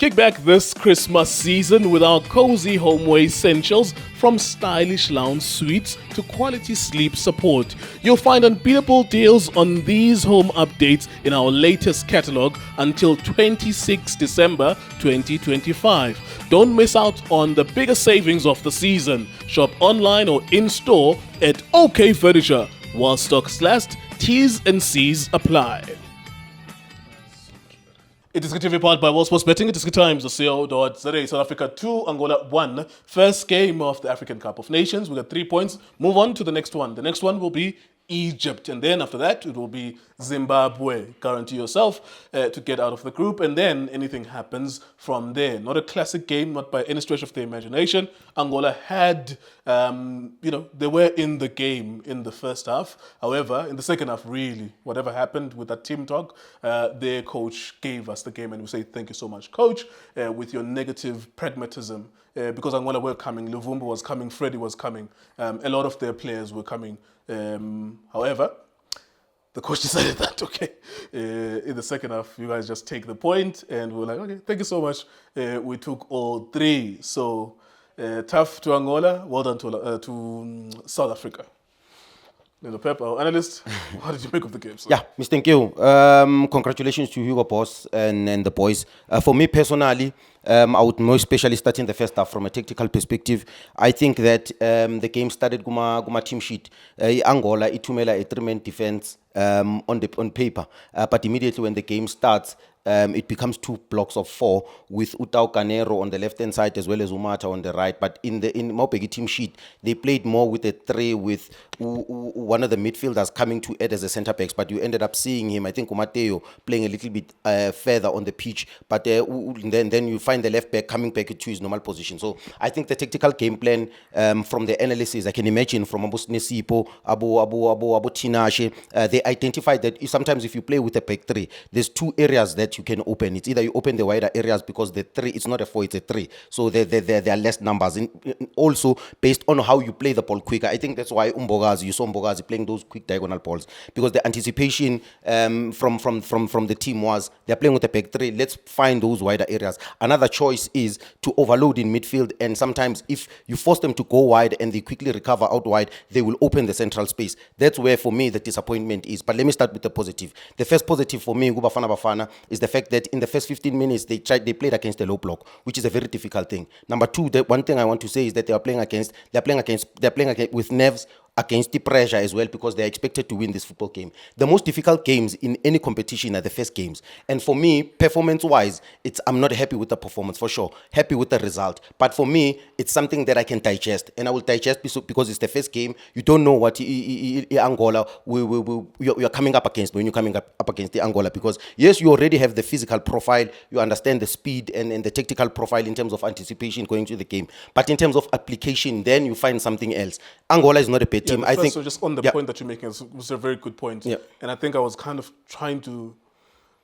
Kick back this Christmas season with our cozy homeway essentials, from stylish lounge suites to quality sleep support. You'll find unbeatable deals on these home updates in our latest catalog until 26 December 2025. Don't miss out on the biggest savings of the season. Shop online or in-store at OK Furniture. While stocks last, T's and C's apply. iDiskiTV powered by World Sports Betting. iDiski Times, .co.za. South Africa 2, Angola 1. First game of the African Cup of Nations. We got 3 points. Move on to the next one. The next one will be Egypt. And then after that, it will be Zimbabwe. Guarantee yourself to get out of the group. And then anything happens from there. Not a classic game, not by any stretch of the imagination. Angola had, they were in the game in the first half. However, in the second half, really, whatever happened with that team talk, their coach gave us the game. And we say, thank you so much, coach, with your negative pragmatism. Because Angola were coming, Luvumbu was coming, Freddie was coming. A lot of their players were coming. However, the coach decided that, okay, in the second half, you guys just take the point. And we were like, okay, thank you so much. We took all 3. So tough to Angola, well done to South Africa. Lindo Pep, our analyst, what did you make of the game? Yeah, Mr. Thank you. Congratulations to Hugo Boss and the boys. For me personally, I would most especially start in the first half from a tactical perspective. I think that the game started guma team sheet. Angola, itumela a 3-man defense on paper. But immediately when the game starts, it becomes 2 blocks of 4 with Utau Canero on the left-hand side as well as Umata on the right. But in Maupegi team sheet, they played more with a 3 with one of the midfielders coming to add as a centre-backs. But you ended up seeing him, I think Umateo, playing a little bit further on the pitch. But then you find the left-back coming back to his normal position. So I think the tactical game plan from the analysis, I can imagine from Abu Nesipo, Abu Tinashe, they identified that sometimes if you play with a back 3, there's 2 areas that you can open. It's either you open the wider areas because the 3, it's not a 4, it's a 3. So there are less numbers. Also, based on how you play the ball quicker, I think that's why you saw Mbogazi playing those quick diagonal balls, because the anticipation from the team was they're playing with a back 3. Let's find those wider areas. Another choice is to overload in midfield, and sometimes if you force them to go wide and they quickly recover out wide, they will open the central space. That's where, for me, the disappointment is. But let me start with the positive. The first positive for me, Bafana Bafana, is the fact that in the first 15 minutes they played against a low block, which is a very difficult thing. Number 2, the one thing I want to say is that they're playing with nerves, against the pressure as well, because they're expected to win this football game. The most difficult games in any competition are the first games. And for me, performance-wise, I'm not happy with the performance, for sure. Happy with the result. But for me, it's something that I can digest. And I will digest because it's the first game. You don't know what Angola you're coming up against when you're coming up against the Angola. Because, yes, you already have the physical profile. You understand the speed and the tactical profile in terms of anticipation going to the game. But in terms of application, then you find something else. Angola is not a bad team. I think. So just on the point that you're making, it was a very good point. Yeah. And I think I was kind of trying to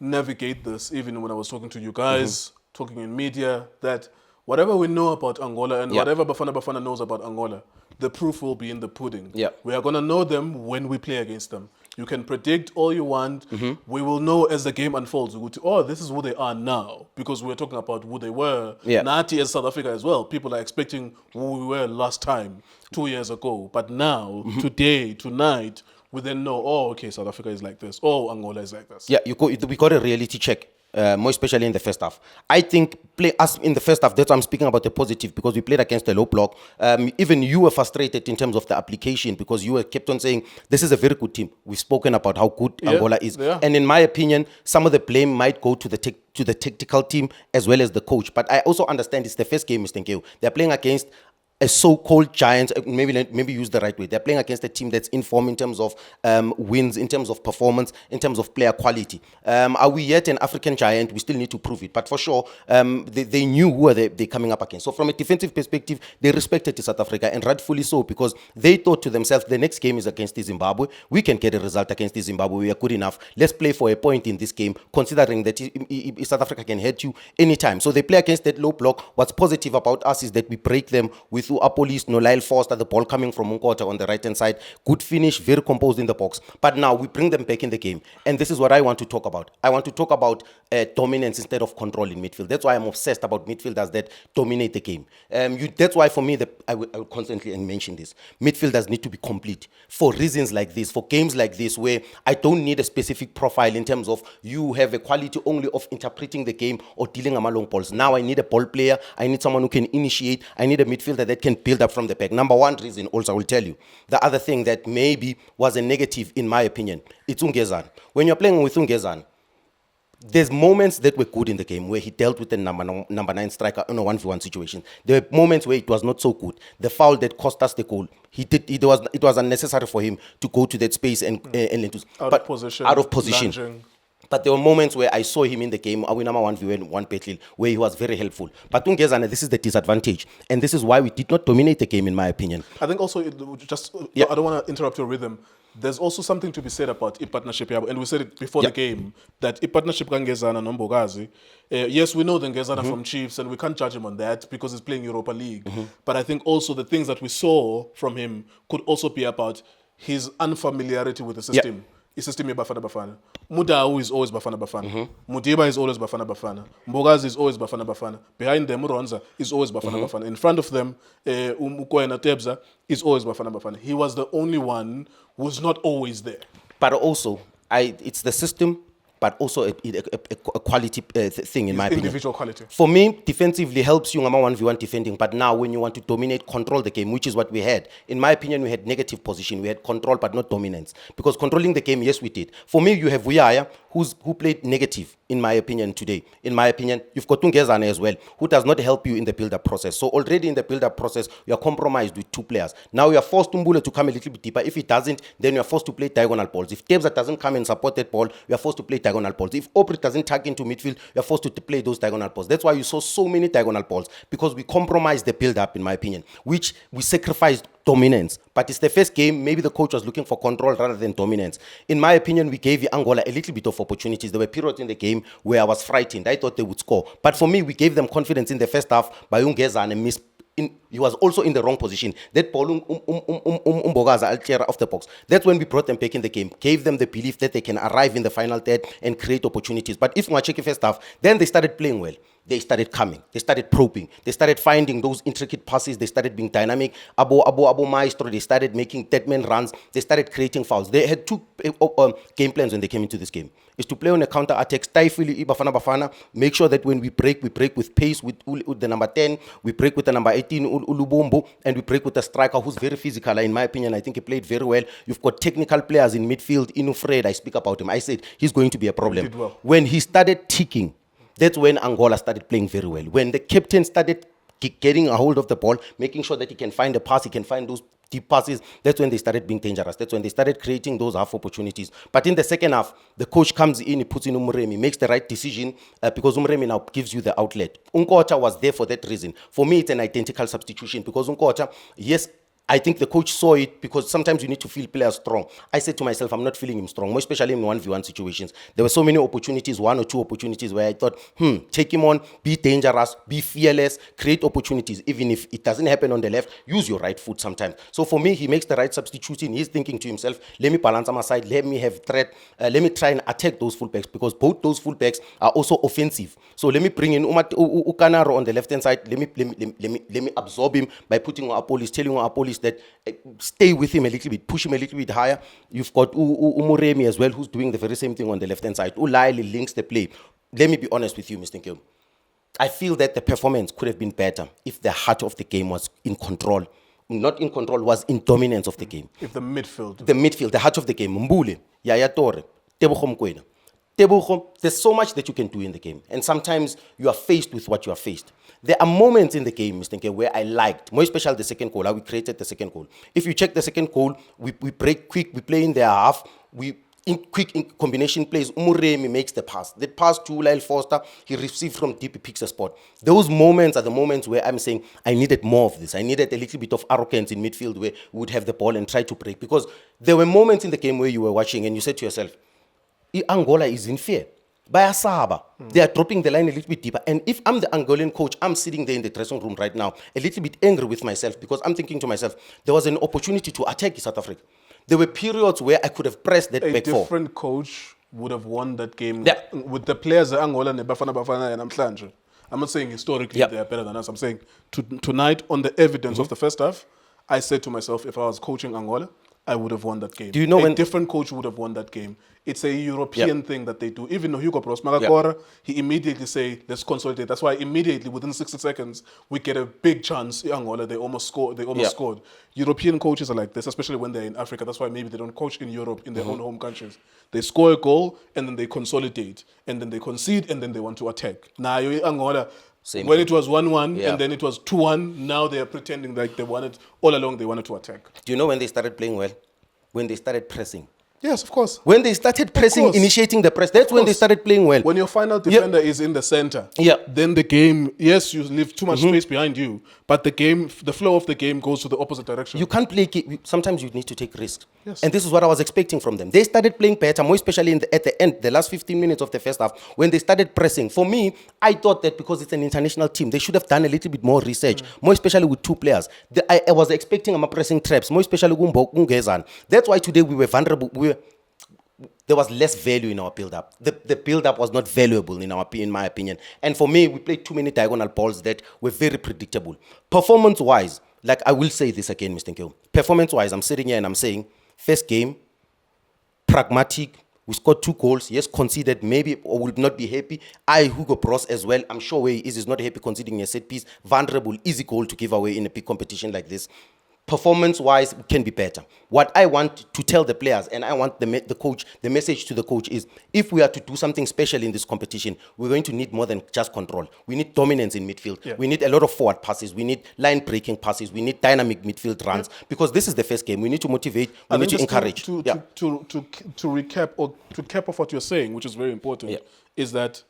navigate this, even when I was talking to you guys, talking in media, that whatever we know about Angola and whatever Bafana Bafana knows about Angola, the proof will be in the pudding. Yeah. We are going to know them when we play against them. You can predict all you want. We will know as the game unfolds. Oh, this is who they are now, because we're talking about who they were. Nati as South Africa as well. People are expecting who we were last time, 2 years ago. But now, today, tonight, we then know, oh, okay, South Africa is like this. Oh, Angola is like this. Yeah, we got a reality check. More especially in the first half. I think play us in the first half, that's why I'm speaking about the positive, because we played against a low block. Even you were frustrated in terms of the application, because you were kept on saying, this is a very good team. We've spoken about how good Angola is. And in my opinion, some of the blame might go to the tactical team as well as the coach. But I also understand it's the first game, Mr. Nkeo. They're playing against a so-called giant, maybe use the right way. They're playing against a team that's in form in terms of wins, in terms of performance, in terms of player quality. Are we yet an African giant? We still need to prove it. But for sure, they knew who they're coming up against. So from a defensive perspective, they respected South Africa, and rightfully so, because they thought to themselves, the next game is against Zimbabwe. We can get a result against Zimbabwe. We are good enough. Let's play for a point in this game, considering that South Africa can hurt you anytime. So they play against that low block. What's positive about us is that we break them with through Apolis, no Lyle Foster, the ball coming from Nkota on the right-hand side. Good finish, very composed in the box. But now we bring them back in the game. And this is what I want to talk about. I want to talk about dominance instead of control in midfield. That's why I'm obsessed about midfielders that dominate the game. That's why for me, I will constantly mention this. Midfielders need to be complete for reasons like this, for games like this, where I don't need a specific profile in terms of you have a quality only of interpreting the game or dealing with long balls. Now I need a ball player. I need someone who can initiate. I need a midfielder that can build up from the back. Number one reason, also I will tell you, the other thing that maybe was a negative in my opinion, it's Ngezana. When you're playing with Ngezana, there's moments that were good in the game where he dealt with the number 9 striker in a 1v1 situation. There were moments where it was not so good. The foul that cost us the goal, it was unnecessary for him to go to that space and out of position. Lunging. But there were moments where I saw him in the game, Awinama 1v1, 1 Petlil, where he was very helpful. But Ngezana, this is the disadvantage. And this is why we did not dominate the game, in my opinion. I think also, I don't want to interrupt your rhythm. There's also something to be said about partnership here, and we said it before the game, that partnership with Ngezana and Mbogazi, yes, we know the Ngezana from Chiefs, and we can't judge him on that because he's playing Europa League. But I think also the things that we saw from him could also be about his unfamiliarity with the system. His system is Bafana Bafana. Mudau is always Bafana Bafana. Mudiba is always Bafana Bafana. Mbogazi is always Bafana Bafana. Behind them, Ronza is always Bafana Bafana. In front of them, Ukoena Tebza is always Bafana Bafana. He was the only one who's not always there. But also, it's the system, but also a quality thing, in my opinion. Individual quality. For me, defensively helps you on 1v1 defending, but now when you want to dominate, control the game, which is what we had. In my opinion, we had negative position. We had control, but not dominance. Because controlling the game, yes, we did. For me, you have Vuyaya, who played negative, in my opinion, today. In my opinion, you've got Ngezana as well, who does not help you in the build-up process. So already in the build-up process, you are compromised with 2 players. Now you are forced Mbule to come a little bit deeper. If he doesn't, then you are forced to play diagonal balls. If Tebza doesn't come and support that ball, you are forced to play diagonal balls. If Oprit doesn't tag into midfield, you are forced to play those diagonal balls. That's why you saw so many diagonal balls, because we compromised the build-up, in my opinion, which we sacrificed dominance. But it's the first game, maybe the coach was looking for control rather than dominance. In my opinion, we gave Angola a little bit of opportunities. There were periods in the game where I was frightened. I thought they would score. But for me, we gave them confidence in the first half by Ngezana and he was also in the wrong position. That ball, Mbogaza, Altiera off the box. That's when we brought them back in the game, gave them the belief that they can arrive in the final third and create opportunities. But if Mwacheki first half, then they started playing well. They started coming. They started probing. They started finding those intricate passes. They started being dynamic. Abo Maestro, they started making dead-man runs. They started creating fouls. They had 2 game plans when they came into this game. Is to play on a counter-attack, stifle Bafana Bafana, make sure that when we break with pace with the number 10, we break with the number 18, Ulubombo, and we break with the striker who's very physical. In my opinion, I think he played very well. You've got technical players in midfield. Inufred, I speak about him. I said he's going to be a problem. He did well. When he started ticking, that's when Angola started playing very well. When the captain started getting a hold of the ball, making sure that he can find a pass, he can find those deep passes, that's when they started being dangerous. That's when they started creating those half opportunities. But in the second half, the coach comes in, he puts in Umremi, makes the right decision because Umremi now gives you the outlet. Nkota was there for that reason. For me, it's an identical substitution because Nkota, yes, I think the coach saw it because sometimes you need to feel players strong. I said to myself, I'm not feeling him strong, more especially in 1v1 situations. There were so many opportunities, 1 or 2 opportunities where I thought, take him on, be dangerous, be fearless, create opportunities. Even if it doesn't happen on the left, use your right foot sometimes. So for me, he makes the right substitution. He's thinking to himself, let me balance on my side, let me have threat, let me try and attack those fullbacks because both those fullbacks are also offensive. So let me bring in Ukanaro on the left-hand side. Let me absorb him by putting Apolis, telling Apolis that stay with him a little bit, push him a little bit higher. You've got Umuremi as well, who's doing the very same thing on the left-hand side. Ulaili links the play. Let me be honest with you, Mr. Nkyo. I feel that the performance could have been better if the heart of the game was in control. Not in control, was in dominance of the game. If the midfield. The heart of the game. Mbule, Yaya Tore, Tebogo Mkwena. Tebogo, there's so much that you can do in the game. And sometimes you are faced with what you are faced. There are moments in the game, Mr. Nke, where I liked, more especially the second goal, how we created the second goal. If you check the second goal, we break quick, we play in their half, quick in combination plays. Umuremi makes the pass. That pass to Lyle Foster, he received from deep, he picks a spot. Those moments are the moments where I'm saying I needed more of this. I needed a little bit of arrogance in midfield where we would have the ball and try to break. Because there were moments in the game where you were watching and you said to yourself, Angola is in fear. Bayasaba. They are dropping the line a little bit deeper. And if I'm the Angolan coach, I'm sitting there in the dressing room right now, a little bit angry with myself because I'm thinking to myself, there was an opportunity to attack South Africa. There were periods where I could have pressed that A back four. different coach would have won that game Yeah. with the players Angola and Bafana Bafana and Amhlanje. I'm not saying historically Yeah. they are better than us. I'm saying tonight on the evidence of the first half, I said to myself, if I was coaching Angola, I would have won that game. Do you know a when- different coach would have won that game? It's a European thing that they do. Even Hugo Bros Magakora, he immediately say, let's consolidate. That's why immediately within 60 seconds we get a big chance. In Angola, they almost scored. Scored. European coaches are like this, especially when they're in Africa. That's why maybe they don't coach in Europe in their own home countries. They score a goal and then they consolidate and then they concede and then they want to attack. Now Angola. Same when thing. it was 1-1 Yeah. and then it was 2-1, now they are pretending like they wanted, all along they wanted to attack. Do you know when they started playing well? When they started pressing. Yes, of course. When they started pressing, course. initiating the press, that's when they course. started playing well. When your final defender is in the center, Yeah. then the game, yes, you leave too much space behind you, but the flow of the game goes to the opposite direction. You can't play. Sometimes you need to take risks. Yes. And this is what I was expecting from them. They started playing better, more especially at the end, the last 15 minutes of the first half, when they started pressing. For me, I thought that because it's an international team, they should have done a little bit more research, more especially with two players. I was expecting a pressing traps, more especially Ngezana. That's why today we were vulnerable. There was less value in our build-up. The build-up was not valuable in my opinion. And for me, we played too many diagonal balls that were very predictable. Performance-wise, like I will say this again, Mr. Nkyo. Performance-wise, I'm sitting here and I'm saying, first game, pragmatic. We scored 2 goals. Yes, conceded. Maybe or will not be happy. Hugo Bros as well. I'm sure where he is not happy conceding a set piece. Vulnerable, easy goal to give away in a big competition like this. Performance-wise, it can be better. What I want to tell the players, and I want the coach, the message to the coach is, if we are to do something special in this competition, we're going to need more than just control. We need dominance in midfield. Yeah. We need a lot of forward passes. We need line-breaking passes. We need dynamic midfield runs. because this is the first game. We need to motivate. We need to encourage. To recap or to cap off what you're saying, which is very important, is that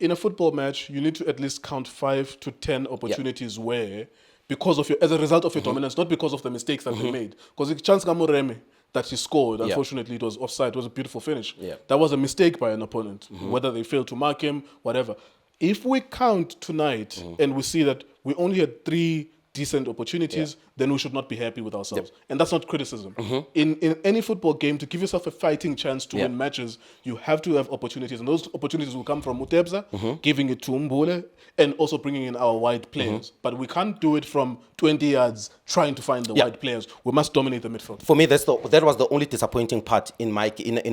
in a football match, you need to at least count 5 to 10 opportunities where, as a result of your dominance, not because of the mistakes that they made. Because the chance Gamoreme that he scored, unfortunately, it was offside. It was a beautiful finish. That was a mistake by an opponent, whether they failed to mark him, whatever. If we count tonight and we see that we only had 3 decent opportunities, then we should not be happy with ourselves. And that's not criticism. In any football game, to give yourself a fighting chance to win matches, you have to have opportunities. And those opportunities will come from Mutebza, giving it to Mbule, and also bringing in our wide players. But we can't do it from 20 yards trying to find the wide players. We must dominate the midfield. For me, that was the only disappointing part in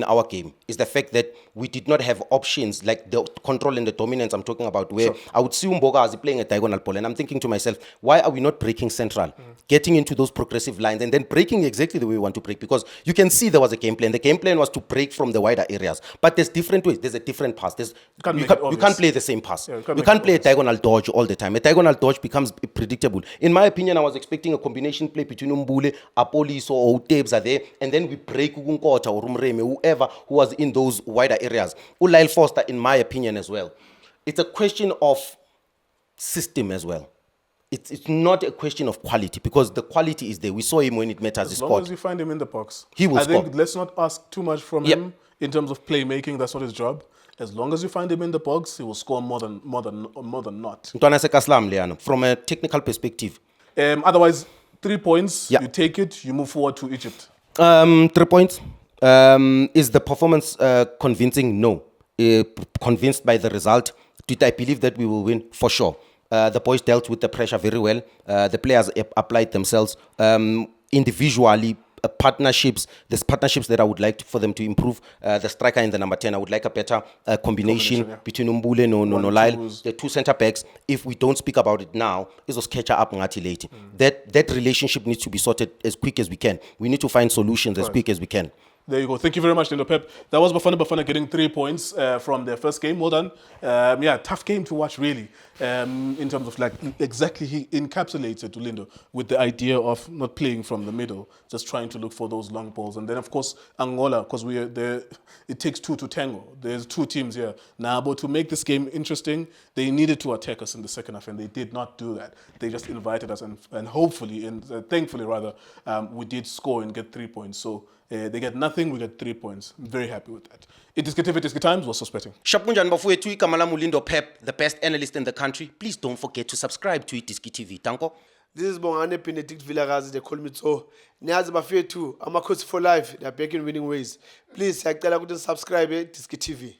our game, is the fact that we did not have options like the control and the dominance I'm talking about, where I would see Umboga as playing a diagonal ball, and I'm thinking to myself, why are we not breaking central, getting into those progressive lines, and then breaking exactly the way we want to break? Because you can see there was a game plan. The game plan was to break from the wider areas, but there's different ways. There's a different pass. You can't play the same pass. You can't play a diagonal dodge all the time. A diagonal dodge becomes predictable. In my opinion, I was expecting a combination play between Umbule, Apolis, or Utebs are there, and then we break Ugunkota or Rumreme, whoever who was in those wider areas. Ulail Foster, in my opinion as well. It's a question of system as well. It's not a question of quality, because the quality is there. We saw him when it matters. As long as you find him in the box, he will score. I think let's not ask too much from him in terms of playmaking. That's not his job. As long as you find him in the box, he will score more than not. From a technical perspective. Otherwise, 3 points. You take it. You move forward to Egypt. 3 points. Is the performance convincing? No. Convinced by the result. Did I believe that we will win? For sure. The boys dealt with the pressure very well. The players applied themselves individually. There's partnerships that I would like for them to improve. The striker and the number 10, I would like a better combination between Umbule and Lyle. The 2 center backs, if we don't speak about it now, is just catch up late. That relationship needs to be sorted as quick as we can. We need to find solutions as quick as we can. There you go. Thank you very much, Lindo Pep. That was Bafana Bafana getting 3 points from their first game. Well done. Tough game to watch, really, in terms of exactly he encapsulated to Lindo with the idea of not playing from the middle, just trying to look for those long balls. And then, of course, Angola, because we are there, it takes 2 to tango. There's 2 teams here. Now, but to make this game interesting, they needed to attack us in the second half, and they did not do that. They just invited us, and hopefully, and thankfully rather, we did score and get 3 points. So They get nothing, we get 3 points. I'm very happy with that. iDiskiTV, iDiski Times was suspecting. Shapunjan bafowethu igama lami Lindo Pep, the best analyst in the country. Please don't forget to subscribe to iDiskiTV. Tanko. This is Bongane Benedict Villagazi, they call me so. Niazi Bafetu, I'm a coach for life. They are back in winning ways. Please, I tell you to subscribe to iDiskiTV.